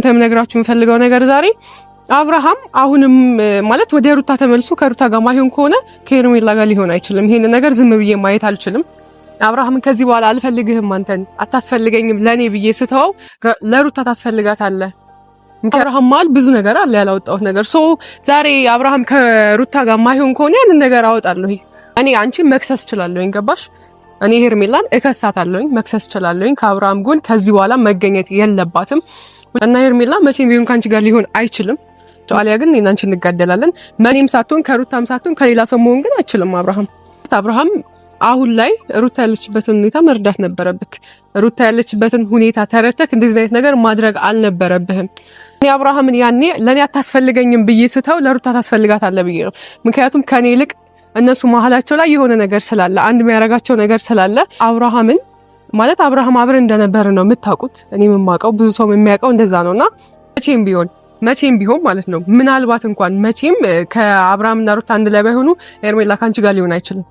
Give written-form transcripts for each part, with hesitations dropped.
ተምነግራችሁ ፈልገው ነገር ዛሬ አብርሃም አሁንም ማለት ወደ ሩታ ተመልሶ ከሩታ ጋር ማይሆን ከሆነ ከሄርሜላ ጋር ሊሆን አይችልም። ይሄን ነገር ዝም ብዬ ማየት አልችልም። አብርሃምን ከዚህ በኋላ አልፈልግህም፣ አንተን አታስፈልገኝም ለኔ ብዬ ስተው ለሩታ ታስፈልጋታለህ። አብርሃም ማል ብዙ ነገር አለ ያላወጣሁት ነገር ሶ ዛሬ አብርሃም ከሩታ ጋር ማይሆን ከሆነ ያን ነገር አወጣለሁ። እኔ አንቺ መክሰስ እችላለሁ፣ ገባሽ? እኔ ሄርሜላን እከሳታለሁ፣ መክሰስ እችላለሁ። ከአብርሃም ጎን ከዚህ በኋላ መገኘት የለባትም እና ሄርሜላ መቼም ቢሆን ካንቺ ጋር ሊሆን አይችልም። አሊያ ግን እኔና አንቺ እንጋደላለን። መኔም ሳትሆን ከሩታም ሳትሆን ከሌላ ሰው መሆን ግን አይችልም። አብርሃም አሁን ላይ ሩታ ያለችበትን ሁኔታ መርዳት ነበረብክ። ሩታ ያለችበትን ሁኔታ ተረድተክ እንደዚህ አይነት ነገር ማድረግ አልነበረብህም። እኔ አብርሃምን ያኔ ለኔ አታስፈልገኝም ብዬ ስተው ለሩታ ታስፈልጋታለህ ብዬ ነው። ምክንያቱም ከኔ ይልቅ እነሱ መሀላቸው ላይ የሆነ ነገር ስላለ አንድ የሚያረጋቸው ነገር ስላለ አብርሃምን ማለት አብርሃም አብረን እንደነበር ነው የምታውቁት። እኔ የማውቀው ብዙ ሰው የሚያውቀው እንደዛ ነውና መቼም ቢሆን ማለት ነው ምናልባት እንኳን መቼም ከአብርሃምና ሩታ አንድ ላይ ባይሆኑ ሄርሜላ ካንቺ ጋር ሊሆን አይችልም።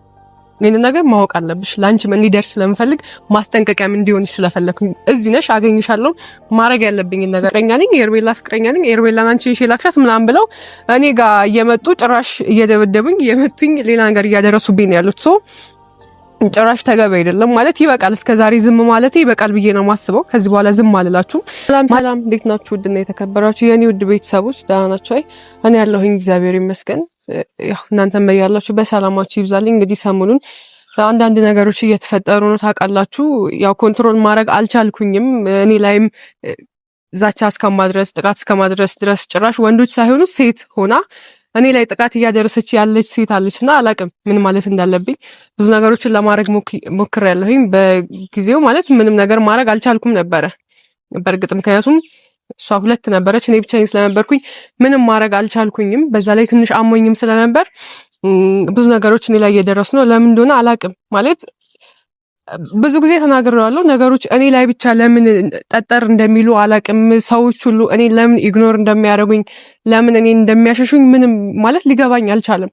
ይሄን ነገር ማወቅ አለብሽ። ላንቺም እንዲደርስ ስለምፈልግ ማስጠንቀቂያም እንዲሆንሽ ስለፈለኩኝ እዚህ ነሽ፣ አገኝሻለሁ። ማድረግ ያለብኝ ነገር ፍቅረኛ ነኝ፣ ሄርሜላ ፍቅረኛ ነኝ፣ ሄርሜላ አንቺ ሼላክሻስ ምናምን ብለው እኔ ጋር እየመጡ ጭራሽ እየደበደቡኝ እየመቱኝ ሌላ ነገር እያደረሱብኝ ያሉት ሰው ጭራሽ ተገቢ አይደለም። ማለት ይበቃል። እስከዛሬ ዝም ማለት ይበቃል ብዬ ነው ማስበው። ከዚህ በኋላ ዝም አልላችሁም። ሰላም፣ እንዴት ናችሁ? ውድና የተከበራችሁ የኔ ውድ ቤተሰቦች ደህና ናችሁ? እኔ ያለሁኝ እግዚአብሔር ይመስገን። ያው እናንተም በያላችሁ በሰላማችሁ ይብዛልኝ። እንግዲህ ሰሞኑን አንዳንድ ነገሮች እየተፈጠሩ ነው ታውቃላችሁ። ያው ኮንትሮል ማድረግ አልቻልኩኝም። እኔ ላይም ዛቻ እስከማድረስ ጥቃት እስከማድረስ ድረስ ጭራሽ ወንዶች ሳይሆኑ ሴት ሆና እኔ ላይ ጥቃት እያደረሰች ያለች ሴት አለችና አላቅም ምን ማለት እንዳለብኝ። ብዙ ነገሮችን ለማድረግ ሞክሬያለሁኝ በጊዜው ማለት ምንም ነገር ማድረግ አልቻልኩም ነበረ በእርግጥ ምክንያቱም እሷ ሁለት ነበረች፣ እኔ ብቻዬን ስለነበርኩኝ ምንም ማድረግ አልቻልኩኝም። በዛ ላይ ትንሽ አሞኝም ስለነበር ብዙ ነገሮች እኔ ላይ እየደረሱ ነው። ለምን እንደሆነ አላቅም ማለት ብዙ ጊዜ ተናግሬዋለሁ። ነገሮች እኔ ላይ ብቻ ለምን ጠጠር እንደሚሉ አላቅም። ሰዎች ሁሉ እኔ ለምን ኢግኖር እንደሚያደርጉኝ ለምን እኔ እንደሚያሸሹኝ ምንም ማለት ሊገባኝ አልቻለም።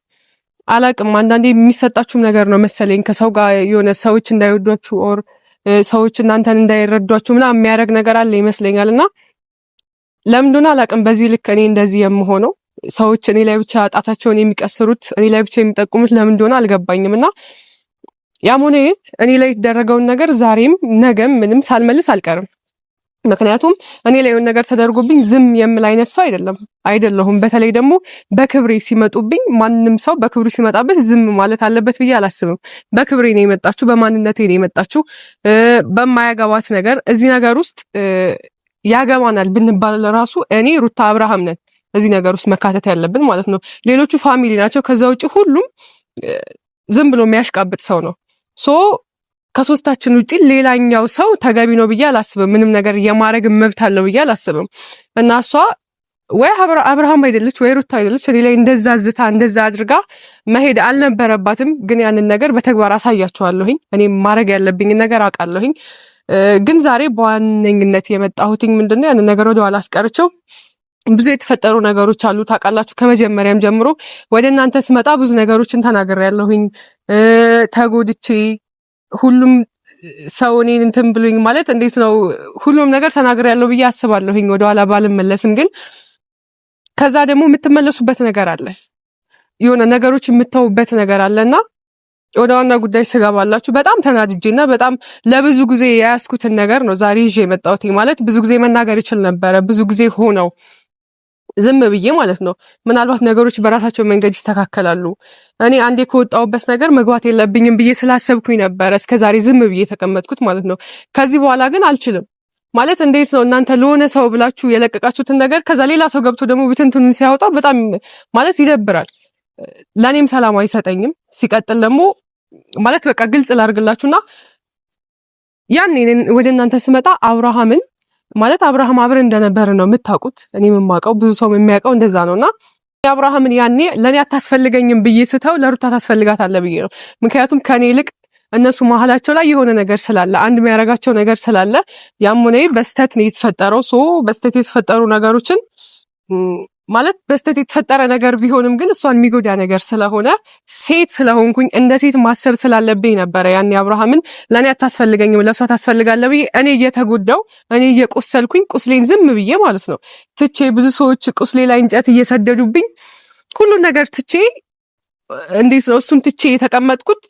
አላቅም። አንዳንዴ የሚሰጣችሁም ነገር ነው መሰለኝ ከሰው ጋር የሆነ ሰዎች እንዳይወዷችሁ ኦር ሰዎች እናንተን እንዳይረዷችሁ ምናምን የሚያደርግ ነገር አለ ይመስለኛልና ለምን እንደሆነ አላቅም። በዚህ ልክ እኔ እንደዚህ የምሆነው ሰዎች እኔ ላይ ብቻ ጣታቸውን የሚቀስሩት እኔ ላይ ብቻ የሚጠቁሙት ለምን እንደሆነ አልገባኝምና ያም ሆነ እኔ ላይ የተደረገውን ነገር ዛሬም ነገም ምንም ሳልመልስ አልቀርም። ምክንያቱም እኔ ላይ የሆነ ነገር ተደርጎብኝ ዝም የምል አይነት ሰው አይደለሁም። በተለይ ደግሞ በክብሬ ሲመጡብኝ ማንንም ሰው በክብሩ ሲመጣበት ዝም ማለት አለበት ብዬ አላስብም። በክብሬ ነው የመጣችሁ፣ በማንነቴ ነው የመጣችሁ። በማያገባት ነገር እዚህ ነገር ውስጥ ያገባናል ብንባል ራሱ እኔ ሩታ አብርሃም ነን እዚህ ነገር ውስጥ መካተት ያለብን ማለት ነው። ሌሎቹ ፋሚሊ ናቸው። ከዛ ውጪ ሁሉም ዝም ብሎ የሚያሽቃብጥ ሰው ነው። ሶ ከሶስታችን ውጪ ሌላኛው ሰው ተገቢ ነው ብዬ አላስብም። ምንም ነገር የማድረግ መብት አለው ብዬ አላስብም። እና እሷ ወይ አብርሃም አይደለች ወይ ሩታ አይደለች እኔ ላይ እንደዛ ዝታ እንደዛ አድርጋ መሄድ አልነበረባትም። ግን ያንን ነገር በተግባር አሳያቸዋለሁኝ። እኔ ማድረግ ያለብኝ ነገር አውቃለሁኝ። ግን ዛሬ በዋነኝነት የመጣሁትኝ ምንድነው ያንን ነገር ወደ ኋላ አስቀርቸው ብዙ የተፈጠሩ ነገሮች አሉ ታውቃላችሁ። ከመጀመሪያም ጀምሮ ወደ እናንተ ስመጣ ብዙ ነገሮችን ተናግሬያለሁኝ። ተጎድቼ ሁሉም ሰው እኔን እንትን ብሎኝ ማለት እንዴት ነው ሁሉም ነገር ተናግሬያለሁ ብዬ አስባለሁኝ ወደኋላ ባልመለስም። ግን ከዛ ደግሞ የምትመለሱበት ነገር አለ፣ የሆነ ነገሮች የምተውበት ነገር አለና ወደ ዋና ጉዳይ ስገባላችሁ በጣም ተናድጄና በጣም ለብዙ ጊዜ የያዝኩትን ነገር ነው ዛሬ ይዤ የመጣሁት። ማለት ብዙ ጊዜ መናገር ይችል ነበረ፣ ብዙ ጊዜ ሆነው ዝም ብዬ ማለት ነው። ምናልባት ነገሮች በራሳቸው መንገድ ይስተካከላሉ። እኔ አንዴ ከወጣሁበት ነገር መግባት የለብኝም ብዬ ስላሰብኩኝ ነበረ እስከዛሬ ዝም ብዬ የተቀመጥኩት ማለት ነው። ከዚህ በኋላ ግን አልችልም ማለት እንዴት ነው እናንተ ለሆነ ሰው ብላችሁ የለቀቃችሁትን ነገር ከዛ ሌላ ሰው ገብቶ ደግሞ ብትንትኑን ሲያወጣው በጣም ማለት ይደብራል። ለእኔም ሰላም አይሰጠኝም። ሲቀጥል ደግሞ ማለት በቃ ግልጽ ላድርግላችሁና ያኔ ወደ እናንተ ስመጣ አብርሃምን ማለት አብርሃም አብረን እንደነበር ነው የምታውቁት። እኔ የማውቀው ብዙ ሰው የሚያውቀው እንደዛ ነውና አብርሃምን ያኔ ለኔ አታስፈልገኝም ብዬ ስተው ለሩታ ታስፈልጋታለህ ብዬ ነው። ምክንያቱም ከኔ ይልቅ እነሱ መሀላቸው ላይ የሆነ ነገር ስላለ አንድ የሚያረጋቸው ነገር ስላለ ያም ሆነ በስተት ነው የተፈጠረው። ሶ በስተት የተፈጠሩ ነገሮችን ማለት በስተት የተፈጠረ ነገር ቢሆንም ግን እሷን የሚጎዳ ነገር ስለሆነ ሴት ስለሆንኩኝ እንደ ሴት ማሰብ ስላለብኝ ነበረ ያኔ አብርሃምን ለእኔ አታስፈልገኝም ለእሷ ታስፈልጋለህ ብዬ እኔ እየተጎዳው እኔ እየቆሰልኩኝ ቁስሌን ዝም ብዬ ማለት ነው ትቼ ብዙ ሰዎች ቁስሌ ላይ እንጨት እየሰደዱብኝ ሁሉን ነገር ትቼ እንዴት ነው እሱን ትቼ የተቀመጥኩት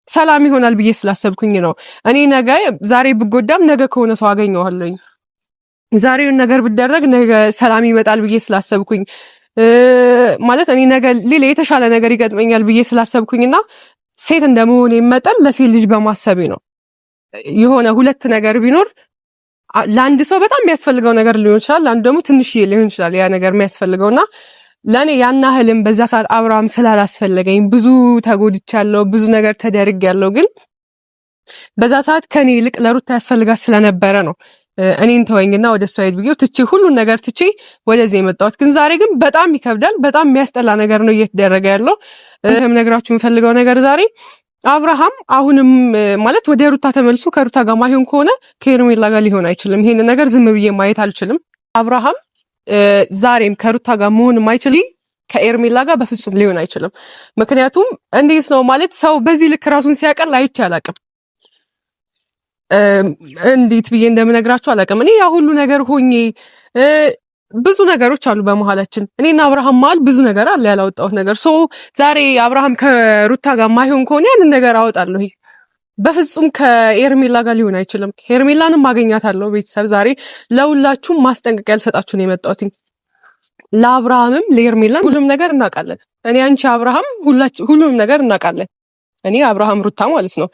ሰላም ይሆናል ብዬ ስላሰብኩኝ ነው። እኔ ነገ ዛሬ ብጎዳም ነገ ከሆነ ሰው አገኘዋለሁኝ ዛሬውን ነገር ብደረግ ነገ ሰላም ይመጣል ብዬ ስላሰብኩኝ ማለት እኔ ነገ ሌላ የተሻለ ነገር ይገጥመኛል ብዬ ስላሰብኩኝና ሴት እንደመሆኔ መጠን ለሴት ልጅ በማሰቤ ነው። የሆነ ሁለት ነገር ቢኖር ለአንድ ሰው በጣም የሚያስፈልገው ነገር ሊሆን ይችላል፣ ለአንዱ ደግሞ ትንሽዬ ሊሆን ይችላል ያ ነገር የሚያስፈልገውና ለኔ ያን ያህልም በዛ ሰዓት አብርሃም ስላላስፈለገኝ ብዙ ተጎድቻለሁ፣ ብዙ ነገር ተደርጌያለሁ። ግን በዛ ሰዓት ከኔ ይልቅ ለሩታ ያስፈልጋት ስለነበረ ነው እኔን ተወኝና ወደ እሷ ሄድ ብዬው ትቼ ሁሉን ነገር ትቼ ወደዚህ የመጣሁት። ግን ዛሬ ግን በጣም ይከብዳል። በጣም የሚያስጠላ ነገር ነው እየተደረገ ያለው። ነግራችሁ የምፈልገው ነገር ዛሬ አብርሃም አሁንም ማለት ወደ ሩታ ተመልሶ ከሩታ ጋር ማይሆን ከሆነ ከሄርሜላ ጋር ሊሆን አይችልም። ይሄን ነገር ዝም ብዬ ማየት አልችልም። አብርሃም ዛሬም ከሩታ ጋር መሆን ማይችል ከሄርሜላ ጋር በፍጹም ሊሆን አይችልም። ምክንያቱም እንዴት ነው ማለት ሰው በዚህ ልክ ራሱን ሲያቀል አይቼ አላቅም። እንዴት ብዬ እንደምነግራችሁ አላውቅም። እኔ ያ ሁሉ ነገር ሆኜ ብዙ ነገሮች አሉ በመሃላችን እኔና አብርሃም መሀል ብዙ ነገር አለ ያላወጣሁት ነገር። ዛሬ አብርሃም ከሩታ ጋር ማይሆን ከሆነ ያንን ነገር አወጣለሁ። በፍጹም ከኤርሜላ ጋር ሊሆን አይችልም። ሄርሜላንም ማገኛታለሁ። ቤተሰብ ዛሬ ለሁላችሁም ማስጠንቀቂያ ልሰጣችሁ ነው የመጣሁት። ለአብርሃምም ለኤርሜላም ሁሉም ነገር እናውቃለን። እኔ አንቺ አብርሃም ሁሉም ነገር እናውቃለን። እኔ አብርሃም ሩታ ማለት ነው።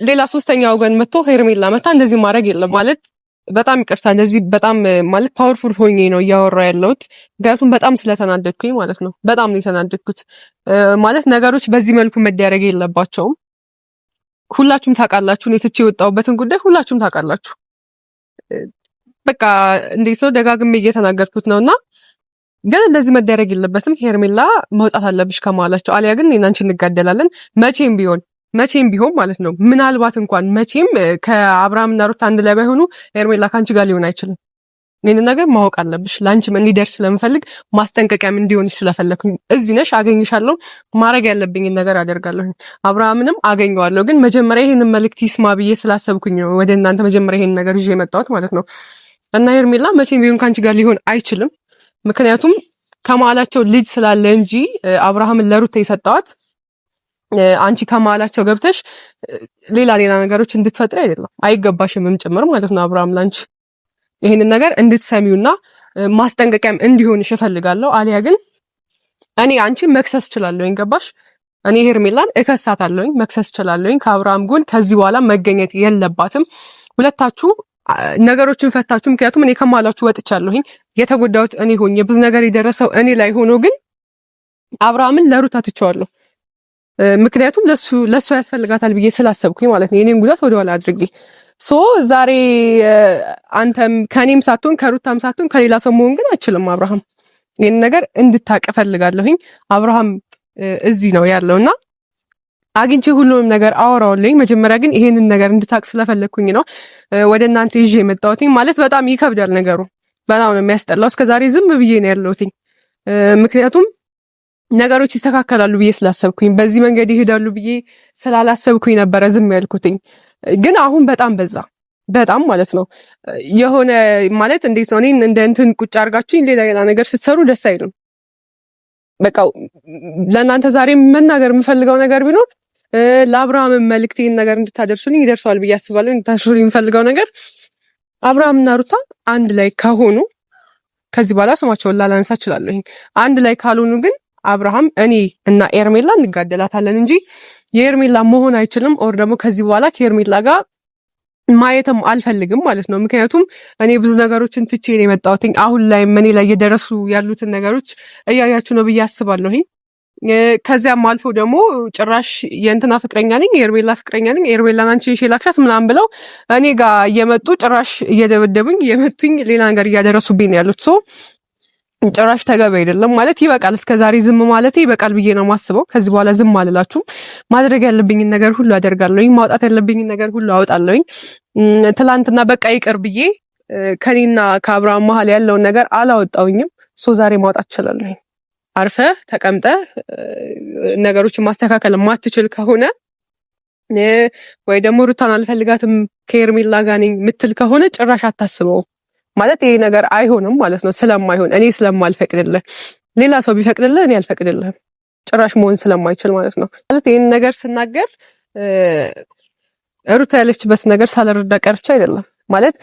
ሌላ ሶስተኛ ወገን መጥቶ ሄርሜላ መታ እንደዚህ ማድረግ የለም ማለት በጣም ይቅርታ። እንደዚህ በጣም ማለት ፓወርፉል ሆኜ ነው እያወራ ያለሁት፣ ምክንያቱም በጣም ስለተናደድኩኝ ማለት ነው። በጣም ነው የተናደድኩት ማለት ነገሮች በዚህ መልኩ መደረግ የለባቸውም። ሁላችሁም ታውቃላችሁ፣ እኔ ትቼ የወጣሁበትን ጉዳይ ሁላችሁም ታውቃላችሁ። በቃ እንዴት ነው ደጋግሜ እየተናገርኩት ነውና ግን እንደዚህ መደረግ የለበትም። ሄርሜላ መውጣት አለብሽ ከማላቸው፣ አሊያ ግን እኔና አንቺ እንጋደላለን። መቼም ቢሆን ማለት ነው ምናልባት እንኳን መቼም ከአብርሃምና ሩታ አንድ ላይ ባይሆኑ ሄርሜላ ካንቺ ጋር ሊሆን አይችልም። ይሄን ነገር ማወቅ አለብሽ። ላንቺም እንዲደርስ ስለምፈልግ ማስጠንቀቂያም እንዲሆንሽ ስለፈለኩኝ እዚህ ነሽ፣ አገኝሻለሁ። ማድረግ ያለብኝን ነገር አደርጋለሁ። አብርሃምንም አገኘዋለሁ። ግን መጀመሪያ ይሄንን መልእክት ይስማ ብዬ ስላሰብኩኝ ወደ እናንተ መጀመሪያ ይሄን ነገር ይዤ የመጣሁት ማለት ነው። እና ሄርሜላ መቼም ቢሆን ካንቺ ጋር ሊሆን አይችልም። ምክንያቱም ከመሀላቸው ልጅ ስላለ እንጂ አብርሃምን ለሩታ የሰጠዋት አንቺ ከመሀላቸው ገብተሽ ሌላ ነገሮች እንድትፈጥሪ አይደለም፣ አይገባሽምም ጭምር ማለት ነው። አብርሃም ላንቺ ይሄንን ነገር እንድትሰሚውና ማስጠንቀቂያም እንዲሆንሽ እፈልጋለሁ። አሊያ ግን እኔ አንቺ መክሰስ እችላለሁኝ፣ ገባሽ? እኔ ሄርሜላን እከሳታለሁኝ፣ መክሰስ እችላለሁኝ። ከአብርሃም ጎን ከዚህ በኋላ መገኘት የለባትም። ሁለታችሁ ነገሮችን ፈታችሁ። ምክንያቱም እኔ ከማላችሁ ወጥቻለሁኝ። የተጎዳሁት እኔ ሆኜ ብዙ ነገር የደረሰው እኔ ላይ ሆኖ ግን አብርሃምን ለሩታ ትቼዋለሁ። ምክንያቱም ለሱ ያስፈልጋታል ብዬ ስላሰብኩኝ ማለት ነው። የኔን ጉዳት ወደኋላ አድርጌ ዛሬ አንተም ከኔም ሳትሆን ከሩታም ሳትሆን ከሌላ ሰው መሆን ግን አይችልም። አብርሃም ይሄን ነገር እንድታቅ ፈልጋለሁኝ። አብርሃም እዚህ ነው ያለውና አግኝቼ ሁሉንም ነገር አወራውልኝ። መጀመሪያ ግን ይሄንን ነገር እንድታቅ ስለፈለኩኝ ነው ወደ እናንተ ይዤ የመጣሁት። ማለት በጣም ይከብዳል ነገሩ፣ በጣም ነው የሚያስጠላው። እስከዛሬ ዝም ብዬ ነው ያለሁት፣ ምክንያቱም ነገሮች ይስተካከላሉ ብዬ ስላሰብኩኝ፣ በዚህ መንገድ ይሄዳሉ ብዬ ስላላሰብኩኝ ነበረ ዝም ያልኩትኝ። ግን አሁን በጣም በጣም ማለት ነው የሆነ ማለት እንዴት ነው እኔን እንደ እንትን ቁጭ አድርጋችሁኝ ሌላ ነገር ስትሰሩ ደስ አይልም። በቃ ለእናንተ ዛሬ መናገር የምፈልገው ነገር ቢኖር ለአብርሃም መልእክቴን ነገር እንድታደርሱልኝ ይደርሰዋል ብዬ አስባለሁ። እንድታደርሱልኝ የምፈልገው ነገር አብርሃምና ሩታ አንድ ላይ ከሆኑ ከዚህ በኋላ ስማቸውን ላላነሳ እችላለሁ። አንድ ላይ ካልሆኑ ግን አብርሃም እኔ እና ኤርሜላ እንጋደላታለን እንጂ የኤርሜላ መሆን አይችልም። ኦር ደግሞ ከዚህ በኋላ ከኤርሜላ ጋር ማየትም አልፈልግም ማለት ነው። ምክንያቱም እኔ ብዙ ነገሮችን ትቼ ነው የመጣሁት። አሁን ላይ እኔ ላይ እየደረሱ ያሉትን ነገሮች እያያችሁ ነው ብዬ አስባለሁ። ከዚያም አልፎ ደግሞ ጭራሽ የእንትና ፍቅረኛ ነኝ፣ የኤርሜላ ፍቅረኛ ነኝ፣ ኤርሜላን አንቺ ሼላክሻት ምናምን ብለው እኔ ጋር እየመጡ ጭራሽ እየደበደቡኝ እየመቱኝ ሌላ ነገር እያደረሱብኝ ነው ያሉት። ጭራሽ ተገቢ አይደለም ማለት ይበቃል። እስከዛሬ ዝም ማለት ይበቃል ብዬ ነው ማስበው። ከዚህ በኋላ ዝም አልላችሁም። ማድረግ ያለብኝን ነገር ሁሉ አደርጋለሁኝ። ማውጣት ያለብኝን ነገር ሁሉ አወጣለሁኝ። ትላንትና በቃ ይቅር ብዬ ከኔና ከአብርሃም መሀል ያለውን ነገር አላወጣውኝም። ዛሬ ማውጣት እችላለሁ። አርፈ ተቀምጠ ነገሮችን ማስተካከል ማትችል ከሆነ ወይ ደግሞ ሩታን አልፈልጋትም ከኤርሜላ ጋር ነኝ ምትል ከሆነ ጭራሽ አታስበው ማለት ይሄ ነገር አይሆንም ማለት ነው። ስለማይሆን እኔ ስለማልፈቅድልህ፣ ሌላ ሰው ቢፈቅድልህ እኔ አልፈቅድልህም ጭራሽ መሆን ስለማይችል ማለት ነው። ማለት ይሄን ነገር ስናገር ሩታ ያለችበት ነገር ሳልረዳ ቀርቼ አይደለም ማለት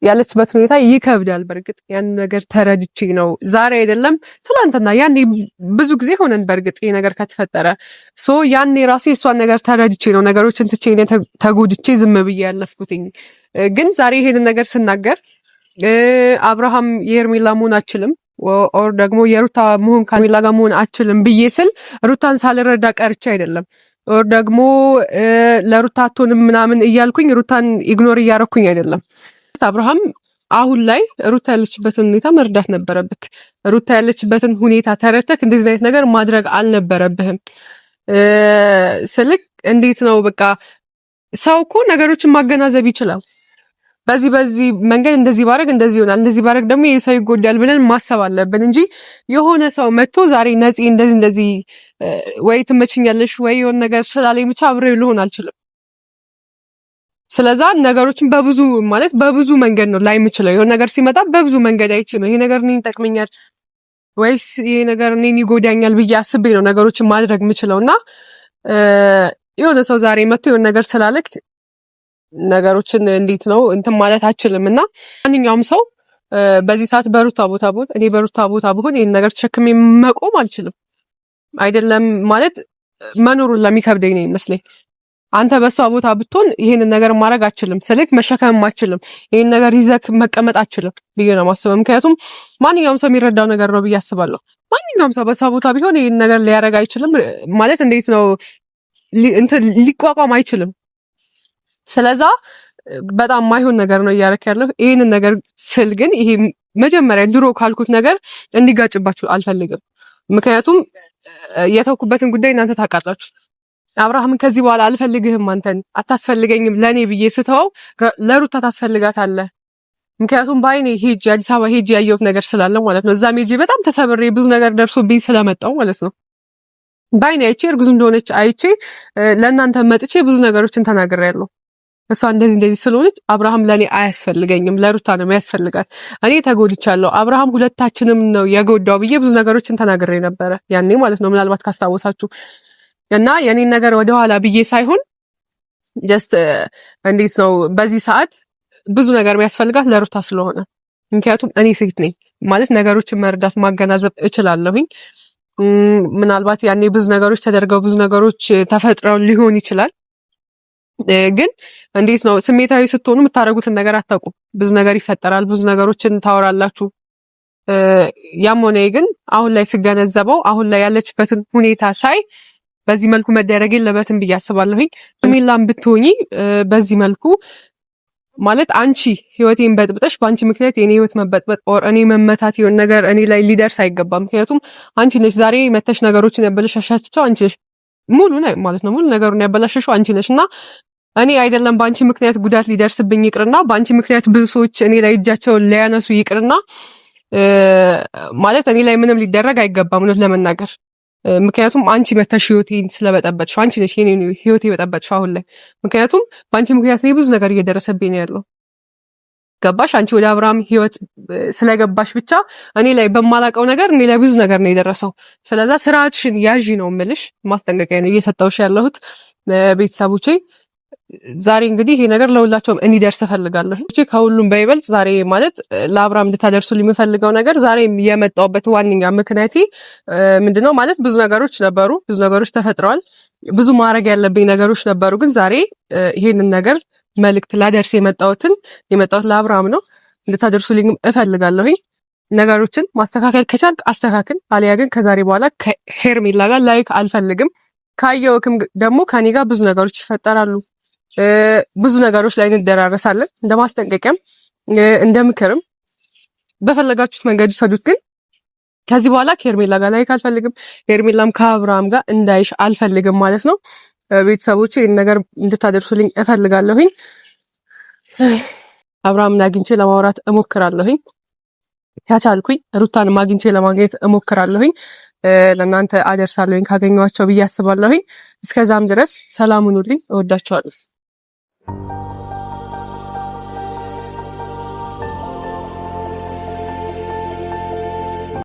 ያለችበት ሁኔታ ይከብዳል። በእርግጥ ያን ነገር ተረድቼ ነው ዛሬ አይደለም ትላንትና ያኔ ብዙ ጊዜ ሆነን በእርግጥ ይሄ ነገር ከተፈጠረ ያኔ ራሴ እሷን ነገር ተረድቼ ነው ነገሮችን ትቼ ተጎድቼ ዝም ብዬ ያለፍኩትኝ። ግን ዛሬ ይሄንን ነገር ስናገር አብርሃም የሄርሜላ መሆን አችልም ኦር ደግሞ የሩታ መሆን ከሄርሜላ ጋር መሆን አችልም ብዬ ስል ሩታን ሳልረዳ ቀርቼ አይደለም ኦር ደግሞ ለሩታ አትሆንም ምናምን እያልኩኝ ሩታን ኢግኖር እያረኩኝ አይደለም። አብርሃም አሁን ላይ ሩታ ያለችበትን ሁኔታ መርዳት ነበረብክ። ሩታ ያለችበትን ሁኔታ ተረድተክ እንደዚህ አይነት ነገር ማድረግ አልነበረብህም። ስልክ እንዴት ነው በቃ ሰው እኮ ነገሮችን ማገናዘብ ይችላል። በዚህ መንገድ እንደዚህ ባረግ እንደዚህ ይሆናል፣ እንደዚህ ባረግ ደግሞ ይሄ ሰው ይጎዳል ብለን ማሰብ አለብን እንጂ የሆነ ሰው መጥቶ ዛሬ ነፂ እንደዚህ ወይ ትመችኛለሽ ወይ የሆነ ነገር ስላለኝ ብቻ አብሬው ልሆን አልችልም። ስለዛ ነገሮችን በብዙ መንገድ ነው ላይ የምችለው። የሆነ ነገር ሲመጣ በብዙ መንገድ አይቼ ነው ይሄ ነገር እኔን ይጠቅመኛል ወይስ ይሄ ነገር እኔን ይጎዳኛል ብዬ አስቤ ነው ነገሮችን ማድረግ የምችለውና የሆነ ሰው ዛሬ መጥቶ የሆነ ነገር ስላለክ ነገሮችን እንዴት ነው እንትን ማለት አችልም። እና ማንኛውም ሰው በዚህ ሰዓት በሩታ ቦታ ብሆን እኔ በሩታ ቦታ ብሆን ይሄን ነገር ተሸክሜ መቆም አልችልም። አይደለም ማለት መኖሩን ለሚከብደኝ ነው ይመስለኝ። አንተ በሷ ቦታ ብትሆን ይሄንን ነገር ማድረግ አችልም ስልክ መሸከም አችልም፣ ይሄን ነገር ይዘክ መቀመጥ አችልም ብዬ ነው ማስበው። ምክንያቱም ማንኛውም ሰው የሚረዳው ነገር ነው ብዬ አስባለሁ። ማንኛውም ሰው በሷ ቦታ ቢሆን ይሄን ነገር ሊያረግ አይችልም ማለት እንዴት ነው እንትን ሊቋቋም አይችልም። ስለዛ በጣም ማይሆን ነገር ነው እያረክ ያለው። ይሄንን ነገር ስል ግን ይሄ መጀመሪያ ድሮ ካልኩት ነገር እንዲጋጭባችሁ አልፈልግም። ምክንያቱም የተውኩበትን ጉዳይ እናንተ ታውቃላችሁ። አብርሃምን ከዚህ በኋላ አልፈልግህም፣ አንተን አታስፈልገኝም ለኔ ብዬ ስተው ለሩታ ታስፈልጋታለህ። ምክንያቱም በአይኔ ሄጄ አዲስ አበባ ሄጄ ያየሁት ነገር ስላለ ማለት ነው። እዛም ሄጄ በጣም ተሰብሬ ብዙ ነገር ደርሶብኝ ስለመጣው ማለት ነው። በአይኔ አይቼ እርጉዝ እንደሆነች አይቼ ለእናንተ መጥቼ ብዙ ነገሮችን ተናግሬያለሁ። እሷ እንደዚህ ስለሆነች አብርሃም ለኔ አያስፈልገኝም፣ ለሩታ ነው የሚያስፈልጋት። እኔ ተጎድቻለሁ፣ አብርሃም ሁለታችንም ነው የጎዳው ብዬ ብዙ ነገሮችን ተናግሬ ነበረ ያኔ ማለት ነው፣ ምናልባት ካስታወሳችሁ። እና የኔን ነገር ወደኋላ ብዬ ሳይሆን ጀስት እንዴት ነው በዚህ ሰዓት ብዙ ነገር የሚያስፈልጋት ለሩታ ስለሆነ፣ ምክንያቱም እኔ ሴት ነኝ ማለት ነገሮችን መረዳት ማገናዘብ እችላለሁኝ። ምናልባት ያኔ ብዙ ነገሮች ተደርገው ብዙ ነገሮች ተፈጥረው ሊሆን ይችላል። ግን እንዴት ነው ስሜታዊ ስትሆኑ የምታደርጉትን ነገር አታውቁም። ብዙ ነገር ይፈጠራል፣ ብዙ ነገሮችን ታወራላችሁ። ያም ሆነ ግን አሁን ላይ ስገነዘበው አሁን ላይ ያለችበትን ሁኔታ ሳይ በዚህ መልኩ መደረግ የለበትም ብዬ አስባለሁኝ። ሜላም ብትሆኚ በዚህ መልኩ ማለት አንቺ ህይወቴን በጥብጠሽ በአንቺ ምክንያት የኔ ህይወት መበጥበጥ ኦር እኔ መመታት የሆነ ነገር እኔ ላይ ሊደርስ አይገባም። ምክንያቱም አንቺ ነሽ ዛሬ መተሽ ነገሮችን ያበላሻሻቸው አንቺ ነሽ። ሙሉ ነገሩን ያበላሸሽው አንቺ ነሽ እና እኔ አይደለም በአንቺ ምክንያት ጉዳት ሊደርስብኝ ይቅርና በአንቺ ምክንያት ብዙ ሰዎች እኔ ላይ እጃቸውን ሊያነሱ ይቅርና ማለት እኔ ላይ ምንም ሊደረግ አይገባም እውነት ለመናገር። ምክንያቱም አንቺ መተሽ ህይወቴን ስለበጠበጥሽው አንቺ ነሽ የኔ ህይወቴ በጠበጥሽው አሁን ላይ። ምክንያቱም በአንቺ ምክንያት እኔ ብዙ ነገር እየደረሰብኝ ነው ያለው። ገባሽ? አንቺ ወደ አብርሃም ህይወት ስለገባሽ ብቻ እኔ ላይ በማላቀው ነገር እኔ ላይ ብዙ ነገር ነው የደረሰው። ስለዛ ስርዓትሽን ያዢ ነው የምልሽ። ማስጠንቀቂያ ነው እየሰጠሁሽ ያለሁት ቤተሰቦቼ። ዛሬ እንግዲህ ይሄ ነገር ለሁላቸውም እንዲደርስ እፈልጋለሁ። ከሁሉም በይበልጥ ዛሬ ማለት ለአብርሃም እንድታደርሱልኝ የምፈልገው ነገር ዛሬ የመጣሁበት ዋነኛ ምክንያቴ ምንድነው ማለት ብዙ ነገሮች ነበሩ፣ ብዙ ነገሮች ተፈጥረዋል፣ ብዙ ማድረግ ያለብኝ ነገሮች ነበሩ። ግን ዛሬ ይሄንን ነገር መልእክት ላደርስ የመጣሁት ለአብርሃም ነው። እንድታደርሱልኝ እፈልጋለሁ። ነገሮችን ማስተካከል ከቻልክ አስተካክል፣ አሊያ ግን ከዛሬ በኋላ ከሄርሜላ ጋር ላይክ አልፈልግም። ካየውክም ደግሞ ከኔ ጋር ብዙ ነገሮች ይፈጠራሉ። ብዙ ነገሮች ላይ እንደራረሳለን። እንደ ማስጠንቀቂያም እንደ ምክርም በፈለጋችሁት መንገድ ሰዱት። ግን ከዚህ በኋላ ከሄርሜላ ጋር ላይክ አልፈልግም፣ ሄርሜላም ከአብርሃም ጋር እንዳይሽ አልፈልግም ማለት ነው። ቤተሰቦቼ ይህን ነገር እንድታደርሱልኝ እፈልጋለሁኝ። አብርሃምን አግኝቼ ለማውራት እሞክራለሁኝ። ያቻልኩኝ ሩታን ማግኝቼ ለማግኘት እሞክራለሁኝ። ለእናንተ አደርሳለሁኝ ካገኘኋቸው ብዬ አስባለሁኝ። እስከዛም ድረስ ሰላም ሁኑልኝ። እወዳችኋለሁ።